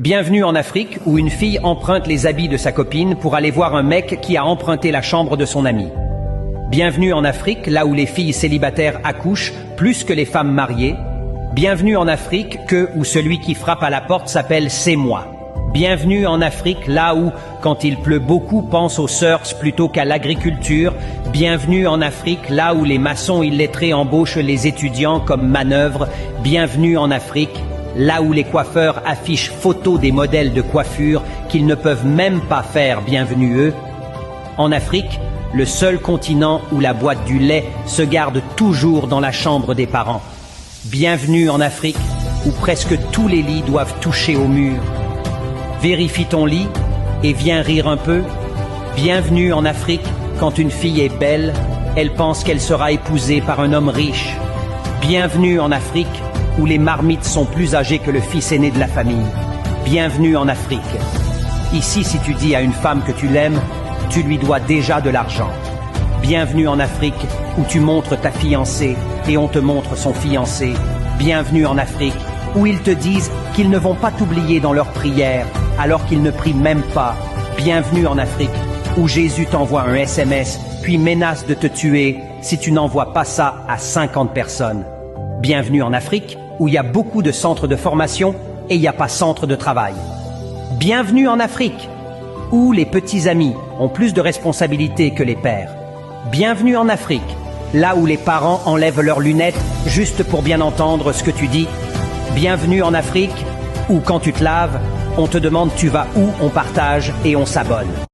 Bienvenue en Afrique où une fille emprunte les habits de sa copine pour aller voir un mec qui a emprunté la chambre de son ami. Bienvenue en Afrique là où les filles célibataires accouchent plus que les femmes mariées. Bienvenue en Afrique où celui qui frappe à la porte s'appelle « c'est moi ». Bienvenue en Afrique là où, quand il pleut beaucoup, pense aux surfs plutôt qu'à l'agriculture. Bienvenue en Afrique là où les maçons illettrés embauchent les étudiants comme manœuvre. Bienvenue en Afrique là où les coiffeurs affichent photos des modèles de coiffure qu'ils ne peuvent même pas faire, bienvenue eux. En Afrique, le seul continent où la boîte du lait se garde toujours dans la chambre des parents. Bienvenue en Afrique où presque tous les lits doivent toucher au mur. Vérifie ton lit et viens rire un peu. Bienvenue en Afrique quand une fille est belle, elle pense qu'elle sera épousée par un homme riche. Bienvenue en Afrique où les marmites sont plus âgées que le fils aîné de la famille. Bienvenue en Afrique. Ici, si tu dis à une femme que tu l'aimes, tu lui dois déjà de l'argent. Bienvenue en Afrique où tu montres ta fiancée et on te montre son fiancé. Bienvenue en Afrique où ils te disent qu'ils ne vont pas t'oublier dans leurs prières alors qu'ils ne prient même pas. Bienvenue en Afrique où Jésus t'envoie un SMS puis menace de te tuer si tu n'envoies pas ça à 50 personnes. Bienvenue en Afrique où il y a beaucoup de centres de formation et il n'y a pas centre de travail. Bienvenue en Afrique où les petits amis ont plus de responsabilités que les pères. Bienvenue en Afrique, là où les parents enlèvent leurs lunettes juste pour bien entendre ce que tu dis. Bienvenue en Afrique où quand tu te laves, on te demande tu vas où, on partage et on s'abonne.